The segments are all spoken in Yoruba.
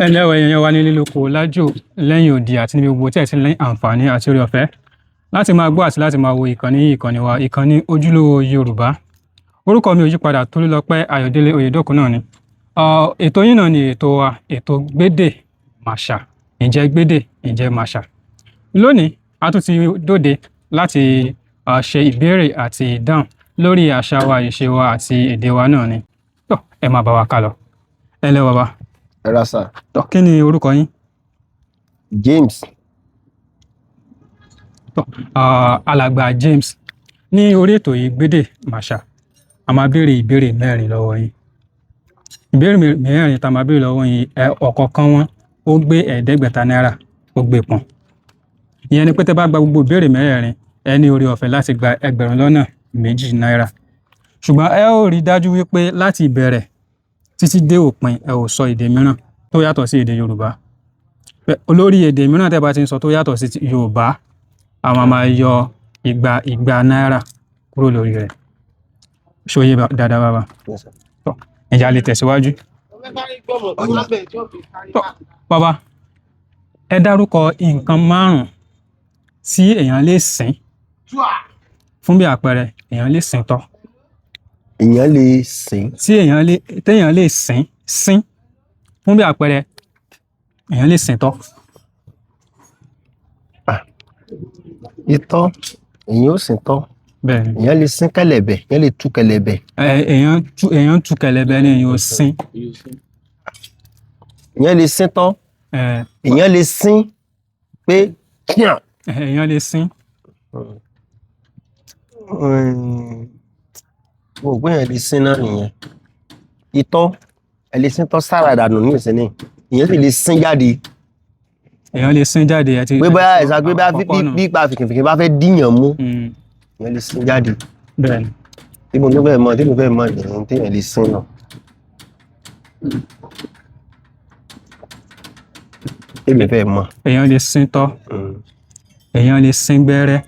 Ẹ̀lẹ́ o ẹ̀yin èèyàn wa nílé lóko lájò lẹ́yìn odi àti níbi gbogbo tí ẹ ti ní àǹfààní àti oore ọ̀fẹ́ láti máa gbọ́ àti láti máa wo ìkànnì wa ìkànnì ojúlówó Yorùbá. Orúkọ mi ò yípadà, Tolúlọpẹ́ Ayọ̀délé Oyèdókun náà ni. Ètò yín náà ni ètò wa, ètò Gbédè Màṣà. Ǹjẹ́ Gbédè, ǹjẹ́ Màṣà? Lónìí, a tún ti dóde láti ṣe ìbéèrè àti ìdáhùn lórí àṣà wa, ìṣe wa àti èdè wa náà ni. Tó, ẹ máa bá wa kálọ. Ẹ lẹ́ bàbá. Ẹ ra sà. Tó, kí ni orúkọ yín? James. Tó, alàgbà James, ní orí ètò yìí Gbédè Màṣà, a máa béèrè ìbéèrè mẹ́rin lọ́wọ́ yín. Ìbéèrè mẹ́rin tá a máa béèrè lọ́wọ́ yín, ọ̀kọ̀ọ̀kan wọn ó gbé ẹ̀ẹ́dẹ́gbẹ̀ta náírà, ó gbé pọ̀n. Ìyẹn ni pé tẹ́ bá gba gbogbo ìbéèrè mẹ́rẹ̀ẹ̀rin, ẹ ní oore ọ̀fẹ́ láti gba ẹgbẹ̀rún lọ́nà méjì náírà. Ṣùgbọ́n ẹ ó rí dájú wípé láti ìbẹ̀rẹ̀ títí dé òpin ẹ ò sọ èdè mìíràn tó yàtọ̀ sí èdè Yorùbá. Olórí èdè mìíràn tẹ́ bá ti ń sọ tó yàtọ̀ sí Yorùbá, àwọn máa yọ igba náírà kúrò lórí rẹ̀. Ṣóyè dáadáa bàbá? Tó, ẹ̀yà lè tẹ̀síwájú. Tó, bàbá, ẹ dárúkọ nǹkan márùn-ún tí èèyàn lè sìn. Fún bí àpẹẹrẹ, èèyàn lè sìn tọ́. Èèyàn lè sìn. Téèyàn lè sìn. Fún bí àpẹẹrẹ, èèyàn lè sìn tọ́. Itọ́, èèyàn ò sìn tọ́. Bẹ́ẹ̀ni. Èèyàn lè sín kẹ̀lẹ̀bẹ̀, èèyàn lè tú kẹ̀lẹ̀bẹ̀. Èèyàn tú kẹ̀lẹ̀bẹ̀ ni èèyàn ò sìn. Èèyàn lè sín tọ́. Èèyàn lè sín pé kíá. Èèyàn lè sìn. Mo rò pé èèyàn lè sín náà nìyẹn. Itọ́, ẹ lè sín tọ́ sára dànù ní ìsinmi. Èèyàn sì lè sín jáde. Èèyàn lè sìn jáde àti. Pé bóyá ẹ̀sà pé bí ipa fìkìfìkì bá fẹ́ díyàn mú, èèyàn lè sín jáde. Bẹ́ẹ̀ni. Tí mo fẹ́ mọ̀ nìyẹn téèyàn lè sín náà. Èmi fẹ́ mọ̀. Èèyàn lè sìn tọ́. Èèyàn lè sín gbẹ́rẹ́.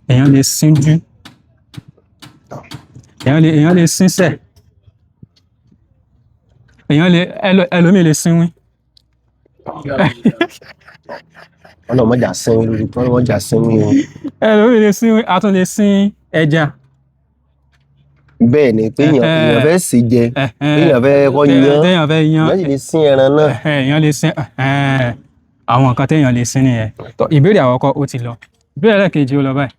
Èèyàn lè sínjú. Èèyàn lè sínsẹ̀. Ẹlòmíì lè sínwín. Ọlọ́mọjà sínwín lórí ọlọ́mọjà sínwín o. Ẹlòmíì lè sínwín, a tún lè sín ẹja. Bẹ́ẹ̀ ni pé èèyàn fẹ́ sè jẹ, èèyàn fẹ́ kọ́ yan, èèyàn sì lè sín ẹran náà. Èèyàn lè sín àwọn nǹkan téèyàn lè sín nìyẹn. Ìbéèrè àkọ́kọ́ ó ti lọ. Ìbéèrè ẹlẹ́ẹ̀kejì ó lọ báyìí.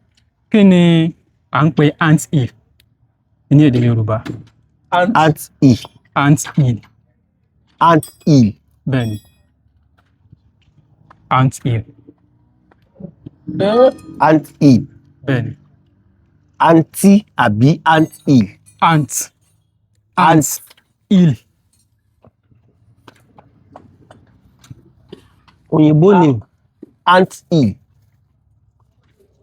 Kí ni à ń pè ant-hill ní èdè Yorùbá? Ant-hill. Ant-hill. Ant-hill. Bẹ́ẹ̀ni. Ant-hill. Ant-hill. Bẹ́ẹ̀ni. Anti àbí ant-hill? Ant-hill. Òyìnbó ni ant-hill.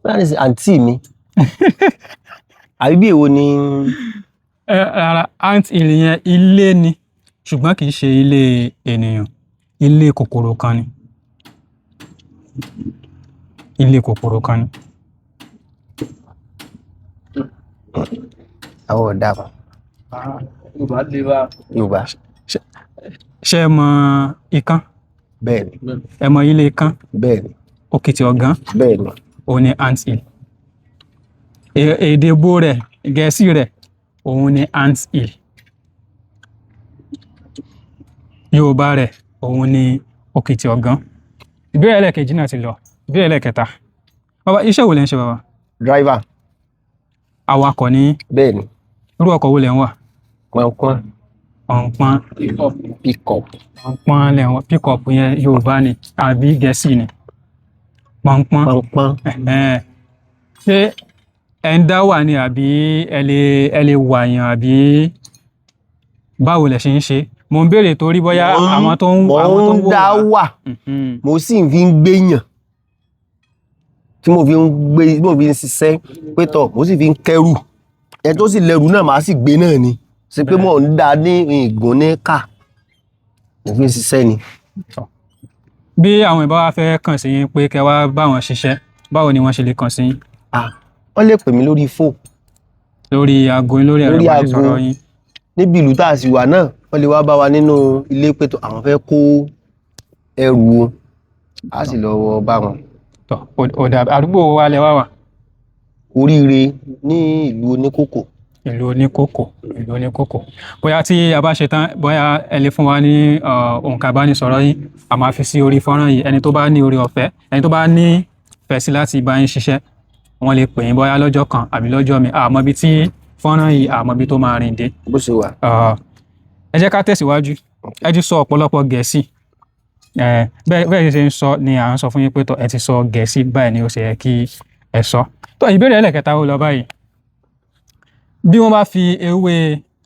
Báyọ̀ ní sí àǹtí mi. Àbí bí èwo ni? Rárá, ant-hill yẹn ilé ni, ṣùgbọ́n kì í ṣe ilé ènìyàn. Ilé kòkòrò kan ni. Ilé kòkòrò kan ni. Àwọn ọ̀dà kan. Yorùbá lè wá. Yorùbá. Ṣé ẹ mọ ikán? Bẹ́ẹ̀ni. Ẹ mọ ilé ikán? Bẹ́ẹ̀ni. Òkìtì ọ̀gán? Bẹ́ẹ̀ni. Òun ni ant-hill. Èdè Ìgbò rẹ̀, Gẹ̀ẹ́sì rẹ̀, òun ni ant-hill. Yorùbá rẹ̀, òun ni òkìtì ọ̀gán. Ìbéèrè ẹlẹ́ẹ̀kejì náà ti lọ. Ìbéèrè ẹlẹ́ẹ̀kẹta. Bàbá, iṣẹ́ wo lẹ ń ṣe bàbá? Driver. Awakọ̀ ni. Bẹ́ẹ̀ni. Irú ọkọ̀ wo lẹ ń wà? Pọnpọ́n. Pọnpọ́n. Pick-up. Pọnpọ́n lẹ ń wà. Pick-up yẹn Yorùbá ni àbí Gẹ̀ẹ́sì ni? Pọnpọ́n. Pọnpọ́n. Ṣé ẹ ń dá wà ni àbí ẹ lè wàyàn àbí báwo lẹ ṣe ń ṣe? Mo ń béèrè torí bóyá àwọn tó ń wò wá. Mo ń dá wà, mo sì fi ń gbéyàn. Tí mo fi ń ṣiṣẹ́ pétọ̀, mo sì fi ń kẹ́rù. Ẹ tó sì lẹ́rù náà máa sì gbé náà ni. Ṣé pé mo ń dá ní ìgún ní ká. Mo fi ń ṣiṣẹ́ ni. Bí àwọn ìbá wa fẹ́ kàn sí yín pé kẹ́ wá bá wọn ṣiṣẹ́, báwo ni wọ́n ṣe lè kàn sí yín? Wọ́n lè pè mí lórí fóònù. Lórí aago, lórí ẹ̀rọ ìbánisọ̀rọ̀ yín. Níbi ìlú tá a sì wà náà, wọ́n lè wá bá wa nínú ilé pé tó àwọn fẹ́ kó ẹrù o a sì lọ bá wọn. tọ ọ̀dà àdúgbò wa lẹ wá wà. Oríire ní ìlú Oníkòkò. ìlú Oníkòkò bóyá tí a bá ṣe tán bóyá ẹ lè fún wa ní òǹkà ìbánisọ̀rọ̀ yín a máa fi sí orí fọ́nrán yìí ẹni tó bá ní orí ọ̀fẹ́ ẹni tó bá ní fẹ́ sí láti bá yín ṣiṣẹ́ wọ́n lè pè yín bóyá lọ́jọ́ kan àbí lọ́jọ́ mi àmọ́ ibi tí fọ́nrán yìí àmọ́ ibi tó máa rìn dé. bó ṣe wà. ẹ jẹ́ ká tẹ̀síwájú ẹ ti sọ ọ̀pọ̀lọpọ̀ Gẹ̀ẹ́sì bẹ́ẹ̀ ṣe ń sọ ni à ń sọ fún yín pé ẹ ti sọ Gẹ̀ẹ́sì báyìí ni ó ṣe yẹ kí ẹ sọ. tó ìbéèrè ẹlẹ́kẹta ó lọ báyìí bí wọ́n bá fi ewé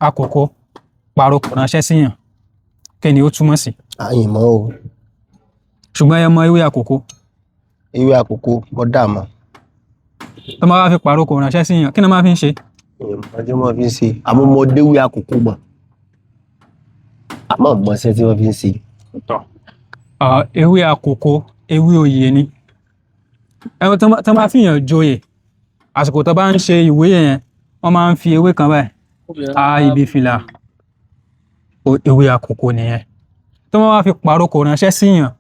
àkókò pàrokò ránṣẹ́ síyàn kí ni ó túmọ̀ sí. àyìnbó o. ṣùgbọ́n ẹ mọ ewé àkókò. ewé àkókò bọ́ dà mọ́. tó máa fi pàrokò ránṣẹ́ síyàn kí ni wọ́n máa fi ń ṣe. ọjọ́ máa fi ń ṣe àmọ́ mo déwé àkókò mọ̀ àmọ́ mọ̀ọ́sẹ́ tí wọ́n fi ń ṣe. ewé àkókò ewé oyè ni tó máa fi yàn joyè àsìkò tó bá ń ṣe ìwé yẹn wọ́n máa ń fi ewé kan báyìí a ibi fìlà ewé àkókò nìyẹn tó máa fi pàrokò ránṣẹ́ síyàn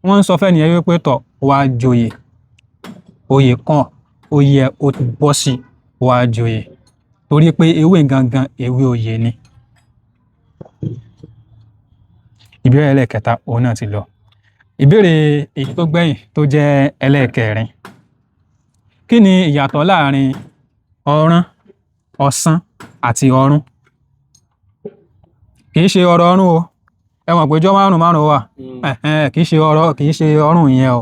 wọ́n ń sọ fẹ́ nìyẹn wípé tọ̀ wá joyè oyè kan oyè ó ti bọ́ sí wá joyè torí pé ewé gangan ewé oyè ni. ìbéèrè ẹlẹ́ẹ̀kẹta òun náà ti lọ. ìbéèrè èyí tó gbẹ̀yìn tó jẹ́ ẹlẹ́ẹ̀kẹrin kí ni ìyàtọ̀ láàrin ọ̀rán ọ̀sán àti ọ̀rún? kì í ṣe ọ̀rọ̀ ọ̀rún o ẹ mọ̀ pé ọjọ́ márùn-ún wà kì í ṣe ọ̀rún yẹn o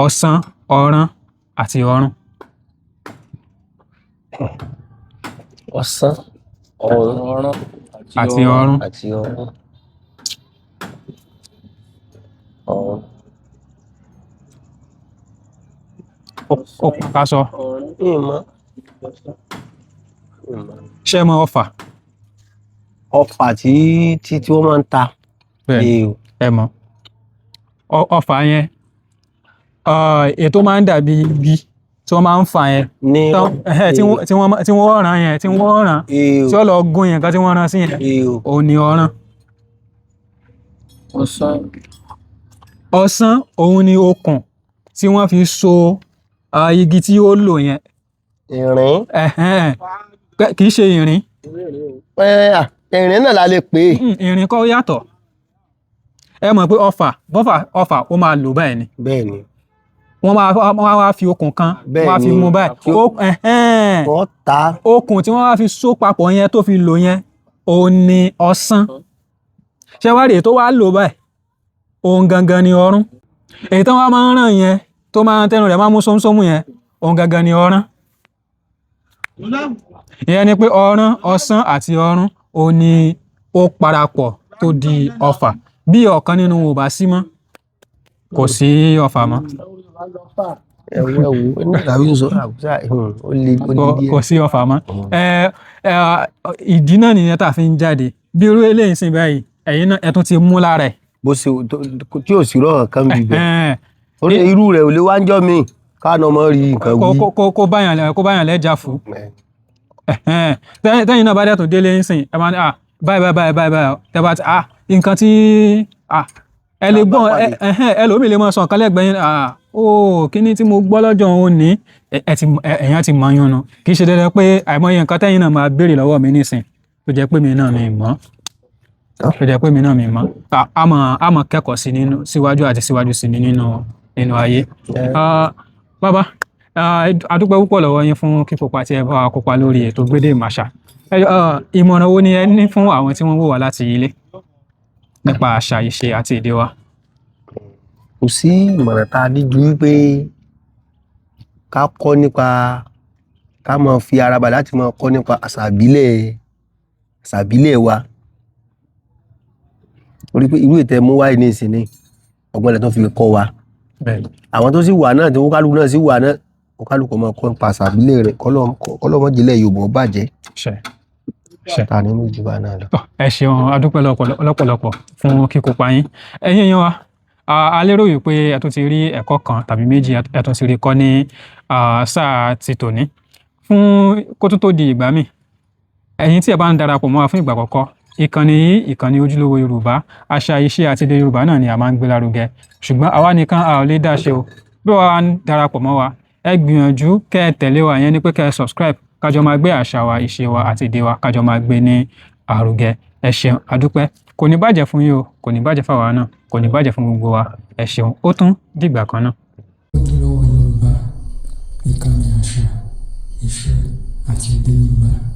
ọ̀sán ọ̀rán àti ọ̀rún. ọ̀sán ọ̀rán àti ọ̀rún. ó ká sọ ṣé mọ ọfà. ọfà tí wọ́n máa ń ta. bẹ́ẹ̀ ẹ mọ̀ ọfà yẹn ètò máa ń dàbí igi tí wọ́n máa ń fà yẹn tí wọ́n ràn yẹn tí wọ́n ràn tí ó lọ gún yẹn kan tí wọ́n ràn sí yẹn ò ní ọ̀ràn. ọ̀sán òun ni okùn tí wọ́n fi so igi tí ó lò yẹn. ìrìn. kì í ṣe ìrìn. ìrìn náà la lè pè é. ìrìn kọ́ yàtọ̀ ẹ mọ̀ pé ọfà ó máa lò báyìí ni. bẹ́ẹ̀ ni. wọ́n wá fi okùn kan wọ́n wá fi mú báyìí. wọ́n ta. okùn tí wọ́n wá fi so papọ̀ yẹn tó fi lò yẹn òun ni ọ̀sán. ṣé wàá rí èyí tó wá lò báyìí òun gangan ni ọ̀rún. èyí tó wá máa ń ràn yẹn tó máa ń tẹnu rẹ̀ máa mú sómsómù yẹn òun gangan ni ọ̀rán. ìyẹn ni pé ọ̀rán ọ̀sán àti ọ̀rún òun ni ó parapọ̀ tó di ọfà bí ọ̀kan nínú wọn ò bá sí mọ́ kò sí ọfà mọ́. kò sí ọfà mọ́. ìdí náà nìyẹn tá a fi ń jáde bí irú eléyìí sìn báyìí ẹ̀yin náà ẹ tún ti mú lára ẹ̀. bó ṣe tí ò sí rọrùn kan bí bẹ́ẹ̀ orí irú rẹ̀ ò lè wá ń jọ́ mi káàná mọ́ rí nǹkan wí. kó báyàn lẹ́jà fún. tẹ́yìn náà bá dẹ̀ tó délé ń sìn ẹ máa ní báyìí tẹ́ bá ti nǹkan tí ẹ lè gbọ́n ẹlòmíì lè mọ sọ nǹkan lẹ́gbẹ̀ẹ́ yín kíní tí mo gbọ́ lọ́jọ́ òun ní ẹ̀yàn ti mọ̀ yún nu kì í ṣe dandan pé àìmọye nǹkan tẹ́yìn náà máa béèrè lọ́wọ́ mi nísìn tó jẹ́ pé mi náà mi mọ̀ a mọ̀ kẹ́kọ̀ọ́ sí nínú síwájú àti síwájú sí nínú ayé. bàbá a dúpẹ́ púpọ̀ lọ́wọ́ yín fún kíkópa tí ẹ bá wa kópa lórí ètò Gbédè Ìmàṣà. ìmọ̀ràn wo ni ẹ ní fún àwọn tí wọ́n wò wá láti ilé nípa àṣà ìṣe àti èdè wa? kò sí ìmọ̀ràn tá a ní ju wípé ká kọ́ nípa ká máa fi ara balẹ̀ láti máa kọ́ nípa àṣà ìbílẹ̀ wa orí pé irú ìtẹ́ mú wáyé ní ìsìn ní ọgbọ́n ilẹ̀ tó fi kọ́ wa àwọn tó sì wà náà tí wọ́n kálukú náà sì wà náà wọ́n kálukú máa kọ́ nípa àṣà ìbílẹ̀ rẹ̀ kọ́lọ́mọ́jìlẹ̀ Yorùbá bàjẹ́ ta nínú ìjọba náà lọ. ẹ ṣeun a dúpẹ́ lọ́pọ̀lọpọ̀ fún kíkópa yín ẹ̀yin èèyàn wa a lérò wípé ẹ tún ti rí ẹ̀kọ́ kan tàbí méjì ẹ tún ti rí kọ́ ní sáà ti tòní fún kó tó di ìgbà míì ẹ̀yin tí ẹ bá ń darapọ̀ mọ́ wa fún ìgbà àkọ́kọ́ ìkànnì yìí ìkànnì ojúlówó Yorùbá, àṣà ìṣe àti èdè Yorùbá náà ni a máa ń gbé lárugẹ, ṣùgbọ́n àwa nìkan a ò lè dá ṣe o. Bí wàá ń darapọ̀ mọ́ wa, ẹ gbìyànjú kẹ́ ẹ tẹ̀lé wa, ìyẹn ni pé kẹ́ ẹ subscribe, kájọ máa gbé àṣà wa, ìṣe wa àti èdè wa, kájọ máa gbé ní àrùgẹ. Ẹ ṣeun, a dúpẹ́. Kò ní bàjẹ́ fún yín o, kò ní bàjẹ́ fáwa náà, kò ní bàjẹ́ fún gbogbo wa. Ẹ ṣeun, ó tún dìgbà kan náà. Ojúlówó Yorùbá, ìkànnì àṣà, ìṣe àti èdè Yorùbá.